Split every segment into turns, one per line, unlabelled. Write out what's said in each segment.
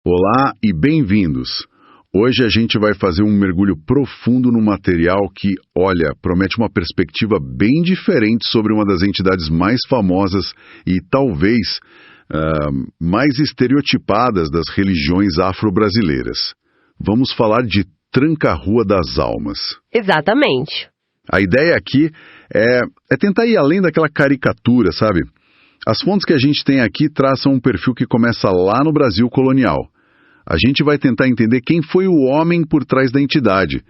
Olá e bem-vindos! Hoje a gente vai fazer um mergulho profundo no material que, olha, promete uma perspectiva bem diferente sobre uma das entidades mais famosas e talvez mais estereotipadas das religiões afro-brasileiras. Vamos falar de Tranca-Rua das Almas.
Exatamente.
A ideia aqui é tentar ir além daquela caricatura, sabe? As fontes que a gente tem aqui traçam um perfil que começa lá no Brasil colonial. A gente vai tentar entender quem foi o homem por trás da entidade,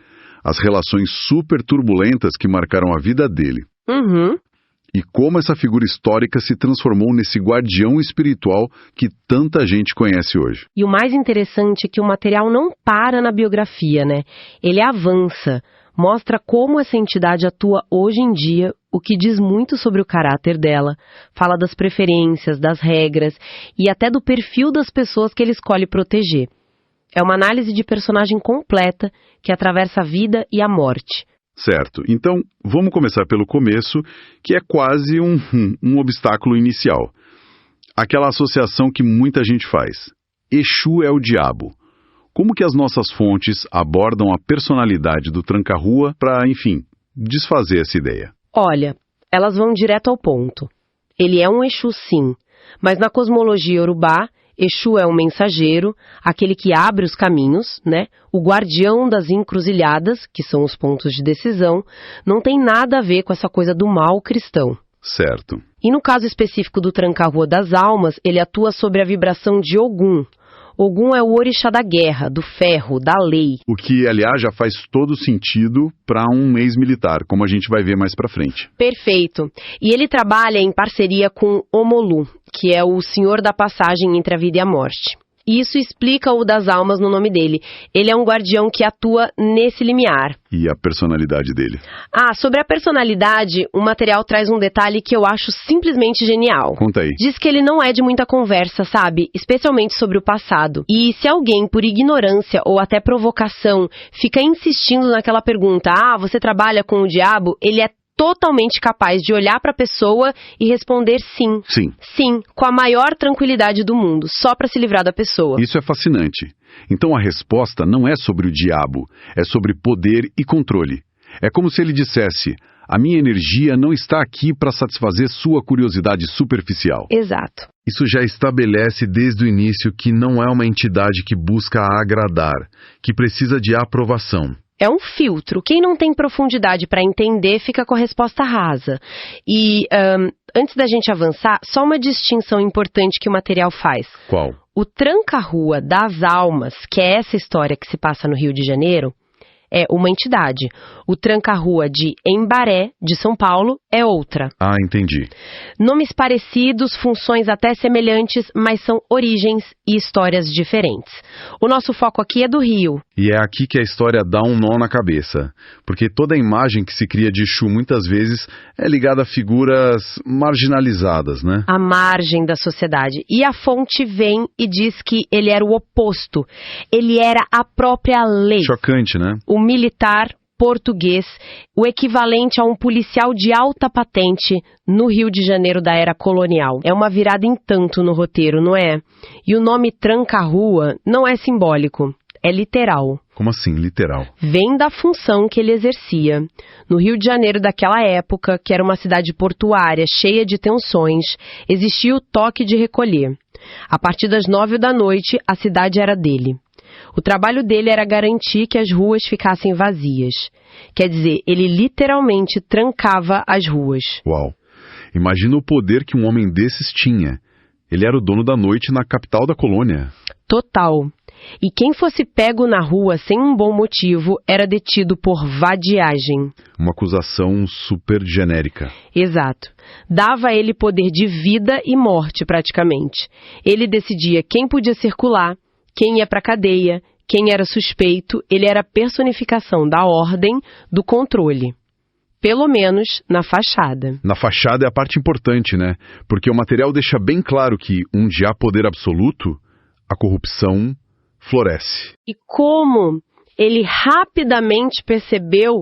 as relações super turbulentas que marcaram a vida dele. E como essa figura histórica se transformou nesse guardião espiritual que tanta gente conhece hoje.
E o mais interessante é que o material não para na biografia, né? Ele avança, mostra como essa entidade atua hoje em dia, o que diz muito sobre o caráter dela, fala das preferências, das regras e até do perfil das pessoas que ele escolhe proteger. É uma análise de personagem completa que atravessa a vida e a morte.
Certo, então vamos começar pelo começo, que é quase um obstáculo inicial. Aquela associação que muita gente faz. Exu é o diabo. Como que as nossas fontes abordam a personalidade do Tranca-Rua para, enfim, desfazer essa ideia?
Olha, elas vão direto ao ponto. Ele é um Exu sim, mas na cosmologia Yorubá, Exu é um mensageiro, aquele que abre os caminhos, né? O guardião das encruzilhadas, que são os pontos de decisão, não tem nada a ver com essa coisa do mal cristão.
Certo.
E no caso específico do Tranca-Rua das Almas, ele atua sobre a vibração de Ogum. Ogum é o orixá da guerra, do ferro, da lei.
O que, aliás, já faz todo sentido para um ex-militar, como a gente vai ver mais para frente.
Perfeito. E ele trabalha em parceria com Omolu, que é o senhor da passagem entre a vida e a morte. E isso explica o das almas no nome dele. Ele é um guardião que atua nesse limiar.
E a personalidade dele?
Sobre a personalidade, o material traz um detalhe que eu acho simplesmente genial.
Conta aí.
Diz que ele não é de muita conversa, sabe? Especialmente sobre o passado. E se alguém, por ignorância ou até provocação, fica insistindo naquela pergunta, você trabalha com o diabo? Ele é totalmente capaz de olhar para a pessoa e responder sim.
Sim.
Sim, com a maior tranquilidade do mundo, só para se livrar da pessoa.
Isso é fascinante. Então a resposta não é sobre o diabo, é sobre poder e controle. É como se ele dissesse, a minha energia não está aqui para satisfazer sua curiosidade superficial.
Exato.
Isso já estabelece desde o início que não é uma entidade que busca agradar, que precisa de aprovação.
É um filtro. Quem não tem profundidade para entender fica com a resposta rasa. E antes da gente avançar, só uma distinção importante que o material faz.
Qual?
O Tranca-Rua das Almas, que é essa história que se passa no Rio de Janeiro, é uma entidade. O Tranca-Rua de Embaré, de São Paulo, é outra.
Entendi.
Nomes parecidos, funções até semelhantes, mas são origens e histórias diferentes. O nosso foco aqui é do Rio.
E é aqui que a história dá um nó na cabeça. Porque toda a imagem que se cria de Exu muitas vezes é ligada a figuras marginalizadas, né?
À margem da sociedade. E a fonte vem e diz que ele era o oposto. Ele era a própria lei.
Chocante, né?
O militar português, o equivalente a um policial de alta patente no Rio de Janeiro da era colonial. É uma virada em tanto no roteiro, não é? E o nome Tranca-Rua não é simbólico, é literal.
Como assim, literal?
Vem da função que ele exercia. No Rio de Janeiro daquela época, que era uma cidade portuária cheia de tensões, existia o toque de recolher. A partir das 9 da noite, a cidade era dele. O trabalho dele era garantir que as ruas ficassem vazias. Quer dizer, ele literalmente trancava as ruas.
Uau! Imagina o poder que um homem desses tinha. Ele era o dono da noite na capital da colônia.
Total. E quem fosse pego na rua sem um bom motivo era detido por vadiagem.
Uma acusação super genérica.
Exato. Dava a ele poder de vida e morte, praticamente. Ele decidia quem podia circular, quem ia para a cadeia, quem era suspeito. Ele era a personificação da ordem, do controle. Pelo menos na fachada.
Na fachada é a parte importante, né? Porque o material deixa bem claro que, onde há poder absoluto, a corrupção floresce.
E como ele rapidamente percebeu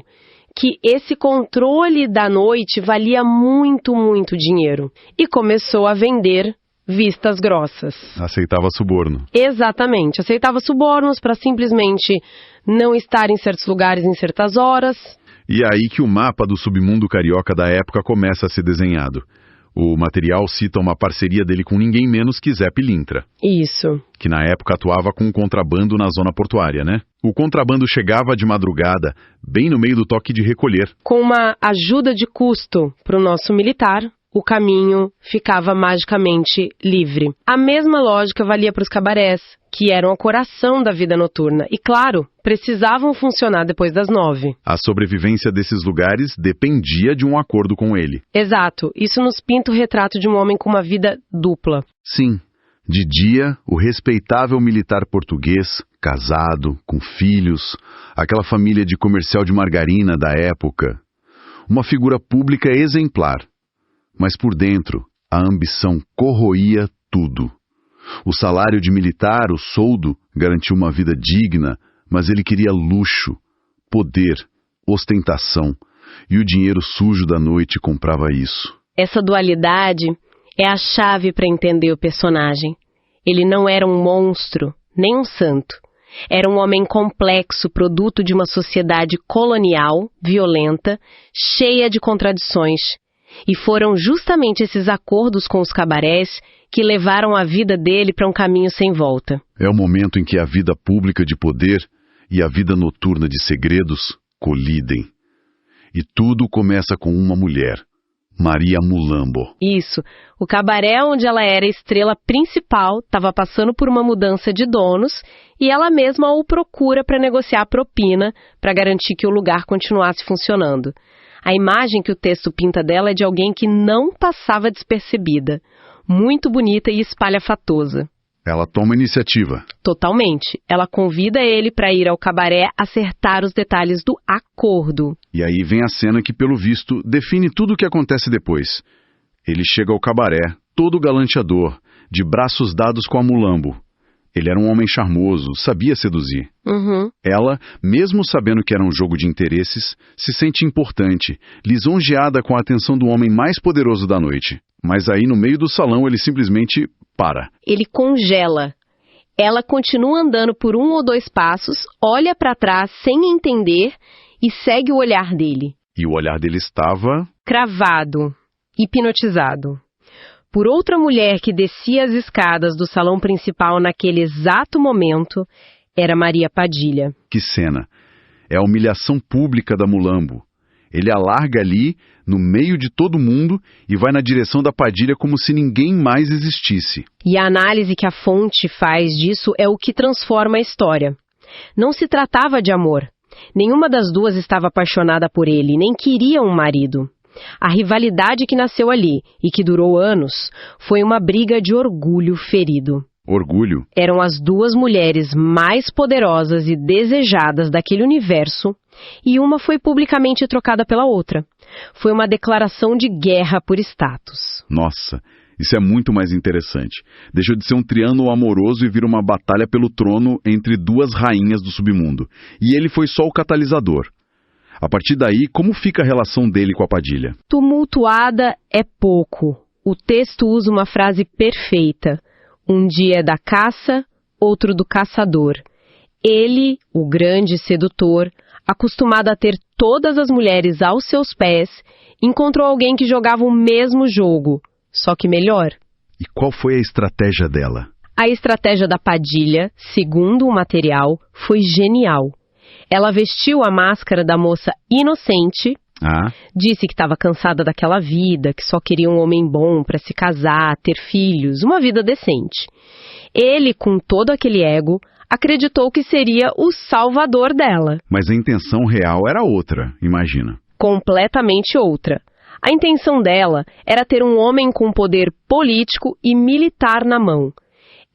que esse controle da noite valia muito, muito dinheiro. E começou a vender vistas grossas.
Aceitava suborno.
Exatamente, aceitava subornos para simplesmente não estar em certos lugares em certas horas.
E é aí que o mapa do submundo carioca da época começa a ser desenhado. O material cita uma parceria dele com ninguém menos que Zé Pilintra.
Isso.
Que na época atuava com contrabando na zona portuária, né? O contrabando chegava de madrugada, bem no meio do toque de recolher.
Com uma ajuda de custo para o nosso militar, o caminho ficava magicamente livre. A mesma lógica valia para os cabarés, que eram o coração da vida noturna. E, claro, precisavam funcionar depois das 9.
A sobrevivência desses lugares dependia de um acordo com ele.
Exato. Isso nos pinta o retrato de um homem com uma vida dupla.
Sim. De dia, o respeitável militar português, casado, com filhos, aquela família de comercial de margarina da época. Uma figura pública exemplar. Mas por dentro, a ambição corroía tudo. O salário de militar, o soldo, garantiu uma vida digna, mas ele queria luxo, poder, ostentação, e o dinheiro sujo da noite comprava isso.
Essa dualidade é a chave para entender o personagem. Ele não era um monstro, nem um santo. Era um homem complexo, produto de uma sociedade colonial, violenta, cheia de contradições. E foram justamente esses acordos com os cabarés que levaram a vida dele para um caminho sem volta.
É o momento em que a vida pública de poder e a vida noturna de segredos colidem. E tudo começa com uma mulher, Maria Mulambo.
Isso. O cabaré onde ela era a estrela principal estava passando por uma mudança de donos e ela mesma o procura para negociar a propina para garantir que o lugar continuasse funcionando. A imagem que o texto pinta dela é de alguém que não passava despercebida. Muito bonita e espalhafatosa.
Ela toma iniciativa.
Totalmente. Ela convida ele para ir ao cabaré acertar os detalhes do acordo.
E aí vem a cena que, pelo visto, define tudo o que acontece depois. Ele chega ao cabaré, todo galanteador, de braços dados com a Mulambo. Ele era um homem charmoso, sabia seduzir.
Uhum.
Ela, mesmo sabendo que era um jogo de interesses, se sente importante, lisonjeada com a atenção do homem mais poderoso da noite. Mas aí, no meio do salão, ele simplesmente para.
Ele congela. Ela continua andando por 1 ou 2 passos, olha para trás sem entender e segue o olhar dele.
E o olhar dele estava...
cravado, hipnotizado. Por outra mulher que descia as escadas do salão principal naquele exato momento, era Maria Padilha.
Que cena! É a humilhação pública da Mulambo. Ele a larga ali, no meio de todo mundo, e vai na direção da Padilha como se ninguém mais existisse.
E a análise que a fonte faz disso é o que transforma a história. Não se tratava de amor. Nenhuma das duas estava apaixonada por ele, nem queria um marido. A rivalidade que nasceu ali, e que durou anos, foi uma briga de orgulho ferido.
Orgulho?
Eram as duas mulheres mais poderosas e desejadas daquele universo, e uma foi publicamente trocada pela outra. Foi uma declaração de guerra por status.
Nossa, isso é muito mais interessante. Deixou de ser um triângulo amoroso e vira uma batalha pelo trono entre duas rainhas do submundo. E ele foi só o catalisador. A partir daí, como fica a relação dele com a Padilha?
Tumultuada é pouco. O texto usa uma frase perfeita. Um dia é da caça, outro do caçador. Ele, o grande sedutor, acostumado a ter todas as mulheres aos seus pés, encontrou alguém que jogava o mesmo jogo, só que melhor.
E qual foi a estratégia dela?
A estratégia da Padilha, segundo o material, foi genial. Ela vestiu a máscara da moça inocente, disse que estava cansada daquela vida, que só queria um homem bom para se casar, ter filhos, uma vida decente. Ele, com todo aquele ego, acreditou que seria o salvador dela.
Mas a intenção real era outra, imagina.
Completamente outra. A intenção dela era ter um homem com poder político e militar na mão.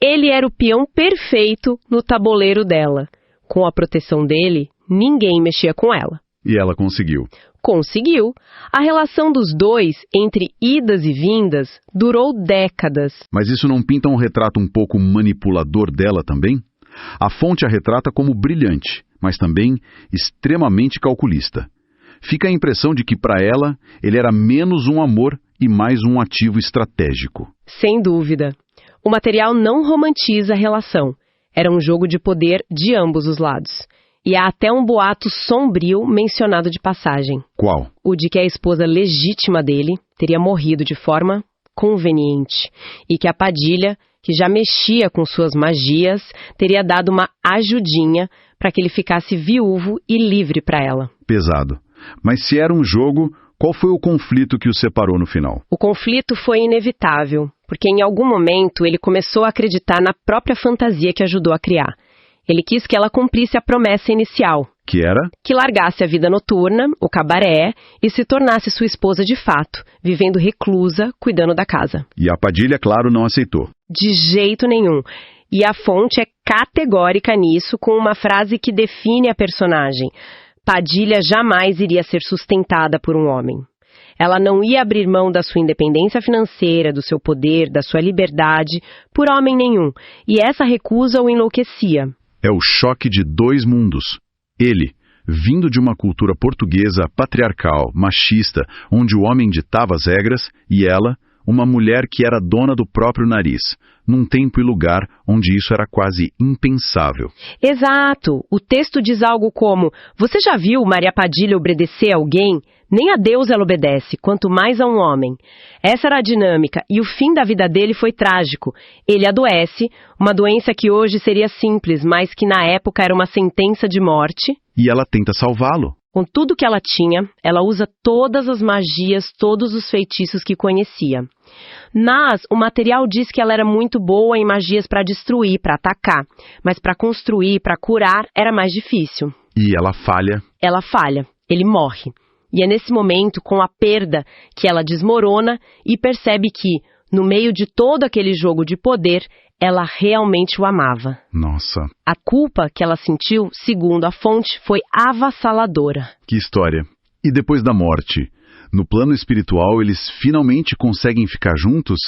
Ele era o peão perfeito no tabuleiro dela. Com a proteção dele, ninguém mexia com ela.
E ela conseguiu.
Conseguiu. A relação dos dois, entre idas e vindas, durou décadas.
Mas isso não pinta um retrato um pouco manipulador dela também? A fonte a retrata como brilhante, mas também extremamente calculista. Fica a impressão de que, para ela, ele era menos um amor e mais um ativo estratégico.
Sem dúvida. O material não romantiza a relação. Era um jogo de poder de ambos os lados. E há até um boato sombrio mencionado de passagem.
Qual?
O de que a esposa legítima dele teria morrido de forma conveniente. E que a Padilha, que já mexia com suas magias, teria dado uma ajudinha para que ele ficasse viúvo e livre para ela.
Pesado. Mas se era um jogo, qual foi o conflito que os separou no final?
O conflito foi inevitável, porque em algum momento ele começou a acreditar na própria fantasia que ajudou a criar. Ele quis que ela cumprisse a promessa inicial.
Que era?
Que largasse a vida noturna, o cabaré, e se tornasse sua esposa de fato, vivendo reclusa, cuidando da casa.
E a Padilha, claro, não aceitou.
De jeito nenhum. E a fonte é categórica nisso, com uma frase que define a personagem. Padilha jamais iria ser sustentada por um homem. Ela não ia abrir mão da sua independência financeira, do seu poder, da sua liberdade, por homem nenhum. E essa recusa o enlouquecia.
É o choque de dois mundos. Ele, vindo de uma cultura portuguesa patriarcal, machista, onde o homem ditava as regras, e ela, uma mulher que era dona do próprio nariz, num tempo e lugar onde isso era quase impensável.
Exato. O texto diz algo como: você já viu Maria Padilha obedecer a alguém? Nem a Deus ela obedece, quanto mais a um homem. Essa era a dinâmica, e o fim da vida dele foi trágico. Ele adoece, uma doença que hoje seria simples, mas que na época era uma sentença de morte.
E ela tenta salvá-lo.
Com tudo que ela tinha, ela usa todas as magias, todos os feitiços que conhecia. Mas o material diz que ela era muito boa em magias para destruir, para atacar. Mas para construir, para curar, era mais difícil.
E ela falha.
Ela falha. Ele morre. E é nesse momento, com a perda, que ela desmorona e percebe que, no meio de todo aquele jogo de poder, ela realmente o amava.
Nossa.
A culpa que ela sentiu, segundo a fonte, foi avassaladora.
Que história. E depois da morte? No plano espiritual, eles finalmente conseguem ficar juntos,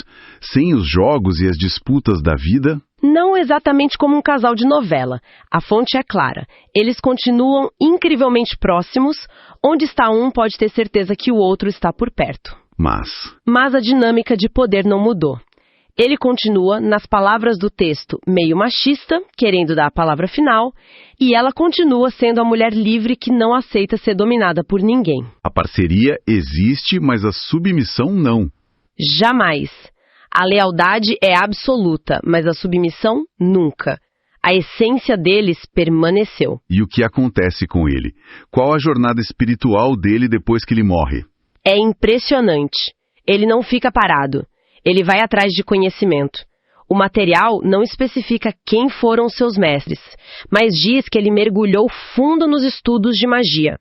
sem os jogos e as disputas da vida?
Não exatamente como um casal de novela. A fonte é clara. Eles continuam incrivelmente próximos. Onde está um, pode ter certeza que o outro está por perto. Mas a dinâmica de poder não mudou. Ele continua, nas palavras do texto, meio machista, querendo dar a palavra final, e ela continua sendo a mulher livre que não aceita ser dominada por ninguém.
A parceria existe, mas a submissão não.
Jamais. A lealdade é absoluta, mas a submissão nunca. A essência deles permaneceu.
E o que acontece com ele? Qual a jornada espiritual dele depois que ele morre?
É impressionante. Ele não fica parado. Ele vai atrás de conhecimento. O material não especifica quem foram seus mestres, mas diz que ele mergulhou fundo nos estudos de magia.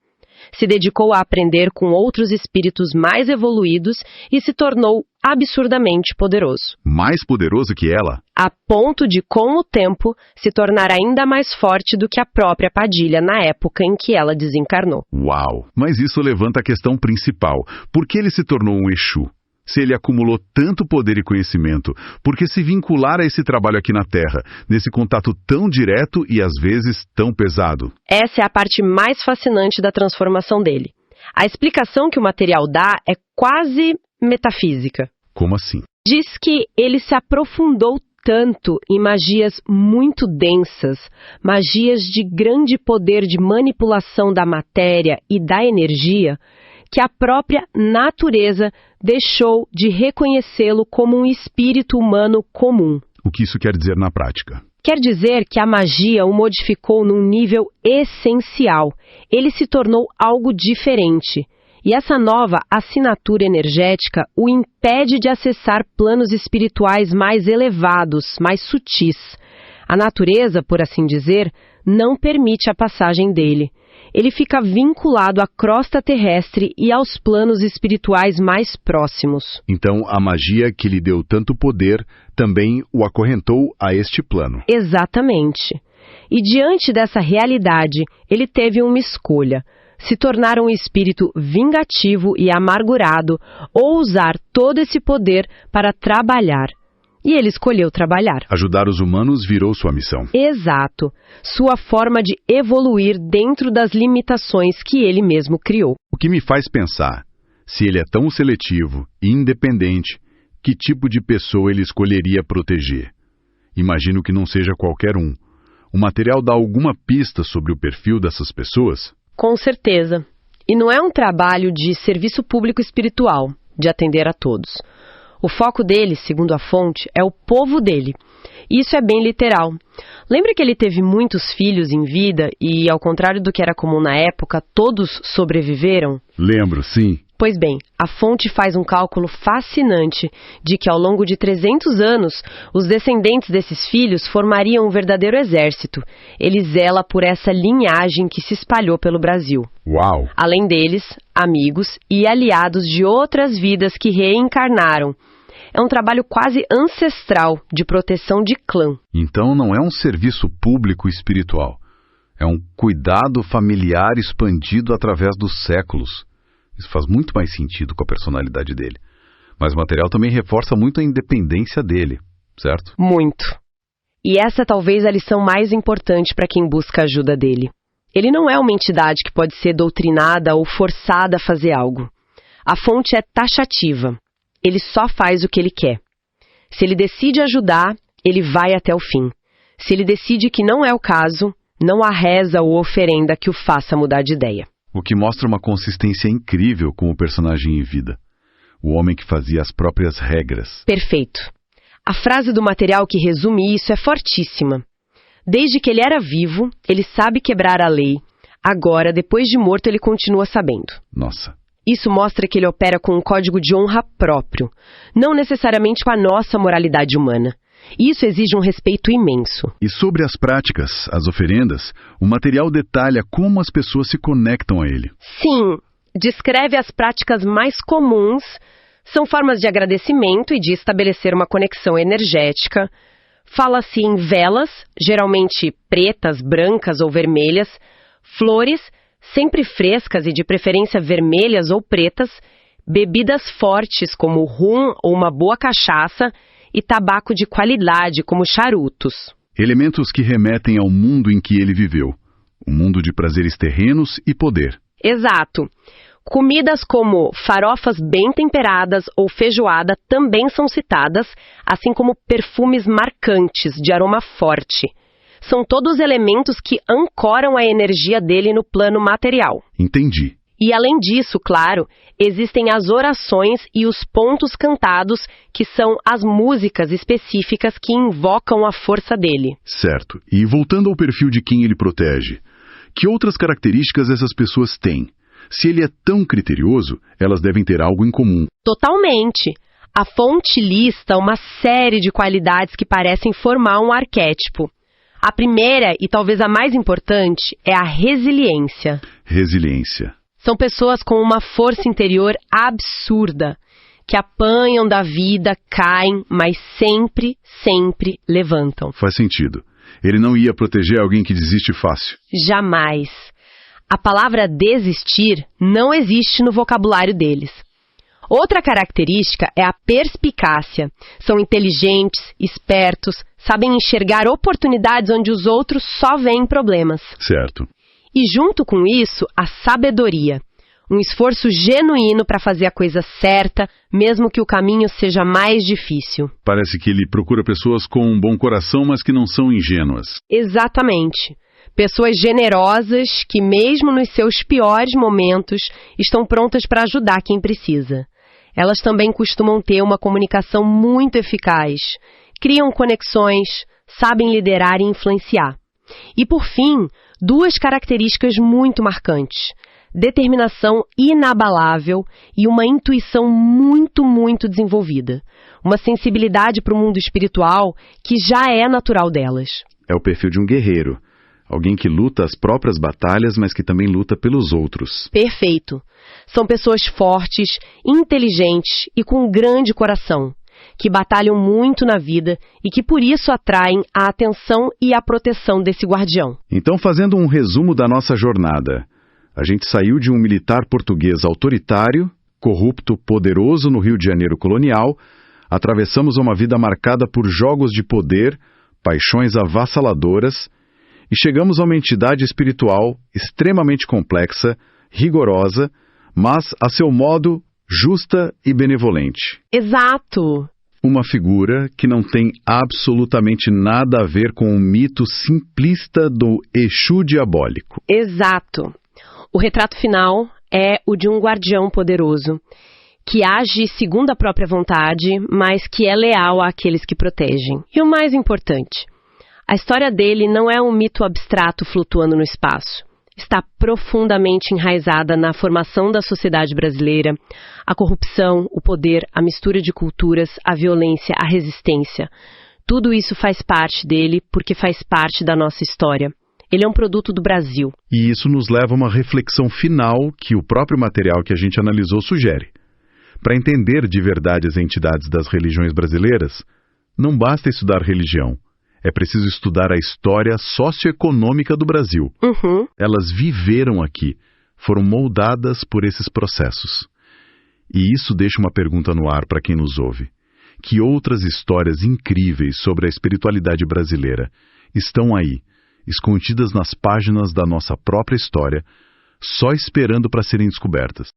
Se dedicou a aprender com outros espíritos mais evoluídos e se tornou absurdamente poderoso.
Mais poderoso que ela?
A ponto de, com o tempo, se tornar ainda mais forte do que a própria Padilha na época em que ela desencarnou.
Uau! Mas isso levanta a questão principal. Por que ele se tornou um Exu? Se ele acumulou tanto poder e conhecimento, por que se vincular a esse trabalho aqui na Terra, nesse contato tão direto e às vezes tão pesado?
Essa é a parte mais fascinante da transformação dele. A explicação que o material dá é quase metafísica.
Como assim?
Diz que ele se aprofundou tanto em magias muito densas, magias de grande poder de manipulação da matéria e da energia, que a própria natureza deixou de reconhecê-lo como um espírito humano comum.
O que isso quer dizer na prática?
Quer dizer que a magia o modificou num nível essencial. Ele se tornou algo diferente. E essa nova assinatura energética o impede de acessar planos espirituais mais elevados, mais sutis. A natureza, por assim dizer, não permite a passagem dele. Ele fica vinculado à crosta terrestre e aos planos espirituais mais próximos.
Então, a magia que lhe deu tanto poder também o acorrentou a este plano.
Exatamente. E diante dessa realidade, ele teve uma escolha: se tornar um espírito vingativo e amargurado ou usar todo esse poder para trabalhar. E ele escolheu trabalhar.
Ajudar os humanos virou sua missão.
Exato. Sua forma de evoluir dentro das limitações que ele mesmo criou.
O que me faz pensar, se ele é tão seletivo e independente, que tipo de pessoa ele escolheria proteger. Imagino que não seja qualquer um. O material dá alguma pista sobre o perfil dessas pessoas?
Com certeza. E não é um trabalho de serviço público espiritual, de atender a todos. O foco dele, segundo a fonte, é o povo dele. Isso é bem literal. Lembra que ele teve muitos filhos em vida e, ao contrário do que era comum na época, todos sobreviveram?
Lembro, sim.
Pois bem, a fonte faz um cálculo fascinante de que ao longo de 300 anos, os descendentes desses filhos formariam um verdadeiro exército. Ele zela por essa linhagem que se espalhou pelo Brasil.
Uau!
Além deles, amigos e aliados de outras vidas que reencarnaram. É um trabalho quase ancestral de proteção de clã.
Então não é um serviço público espiritual. É um cuidado familiar expandido através dos séculos. Isso faz muito mais sentido com a personalidade dele. Mas o material também reforça muito a independência dele, certo?
Muito. E essa é talvez a lição mais importante para quem busca a ajuda dele. Ele não é uma entidade que pode ser doutrinada ou forçada a fazer algo. A fonte é taxativa. Ele só faz o que ele quer. Se ele decide ajudar, ele vai até o fim. Se ele decide que não é o caso, não há reza ou oferenda que o faça mudar de ideia.
O que mostra uma consistência incrível com o personagem em vida. O homem que fazia as próprias regras.
Perfeito. A frase do material que resume isso é fortíssima. Desde que ele era vivo, ele sabe quebrar a lei. Agora, depois de morto, ele continua sabendo.
Nossa.
Isso mostra que ele opera com um código de honra próprio, não necessariamente com a nossa moralidade humana. Isso exige um respeito imenso.
E sobre as práticas, as oferendas, o material detalha como as pessoas se conectam a ele.
Sim, descreve as práticas mais comuns, são formas de agradecimento e de estabelecer uma conexão energética. Fala-se em velas, geralmente pretas, brancas ou vermelhas, flores, sempre frescas e de preferência vermelhas ou pretas, bebidas fortes como rum ou uma boa cachaça e tabaco de qualidade como charutos.
Elementos que remetem ao mundo em que ele viveu, o mundo de prazeres terrenos e poder.
Exato. Comidas como farofas bem temperadas ou feijoada também são citadas, assim como perfumes marcantes de aroma forte. São todos elementos que ancoram a energia dele no plano material.
Entendi.
E além disso, claro, existem as orações e os pontos cantados, que são as músicas específicas que invocam a força dele.
Certo. E voltando ao perfil de quem ele protege, que outras características essas pessoas têm? Se ele é tão criterioso, elas devem ter algo em comum.
Totalmente. A fonte lista uma série de qualidades que parecem formar um arquétipo. A primeira, e talvez a mais importante, é a resiliência.
Resiliência.
São pessoas com uma força interior absurda, que apanham da vida, caem, mas sempre, sempre levantam.
Faz sentido. Ele não ia proteger alguém que desiste fácil.
Jamais. A palavra desistir não existe no vocabulário deles. Outra característica é a perspicácia. São inteligentes, espertos, sabem enxergar oportunidades onde os outros só veem problemas.
Certo.
E junto com isso, a sabedoria. Um esforço genuíno para fazer a coisa certa, mesmo que o caminho seja mais difícil.
Parece que ele procura pessoas com um bom coração, mas que não são ingênuas.
Exatamente. Pessoas generosas que, mesmo nos seus piores momentos, estão prontas para ajudar quem precisa. Elas também costumam ter uma comunicação muito eficaz, criam conexões, sabem liderar e influenciar. E, por fim, duas características muito marcantes: determinação inabalável e uma intuição muito, muito desenvolvida. Uma sensibilidade para o mundo espiritual que já é natural delas.
É o perfil de um guerreiro. Alguém que luta as próprias batalhas, mas que também luta pelos outros.
Perfeito. São pessoas fortes, inteligentes e com um grande coração, que batalham muito na vida e que por isso atraem a atenção e a proteção desse guardião.
Então, fazendo um resumo da nossa jornada, a gente saiu de um militar português autoritário, corrupto, poderoso no Rio de Janeiro colonial, atravessamos uma vida marcada por jogos de poder, paixões avassaladoras, e chegamos a uma entidade espiritual extremamente complexa, rigorosa, mas, a seu modo, justa e benevolente.
Exato!
Uma figura que não tem absolutamente nada a ver com o mito simplista do Exu diabólico.
Exato. O retrato final é o de um guardião poderoso, que age segundo a própria vontade, mas que é leal àqueles que protegem. E o mais importante, a história dele não é um mito abstrato flutuando no espaço. Está profundamente enraizada na formação da sociedade brasileira, a corrupção, o poder, a mistura de culturas, a violência, a resistência. Tudo isso faz parte dele porque faz parte da nossa história. Ele é um produto do Brasil.
E isso nos leva a uma reflexão final que o próprio material que a gente analisou sugere. Para entender de verdade as entidades das religiões brasileiras, não basta estudar religião. É preciso estudar a história socioeconômica do Brasil. Elas viveram aqui, foram moldadas por esses processos. E isso deixa uma pergunta no ar para quem nos ouve. Que outras histórias incríveis sobre a espiritualidade brasileira estão aí, escondidas nas páginas da nossa própria história, só esperando para serem descobertas?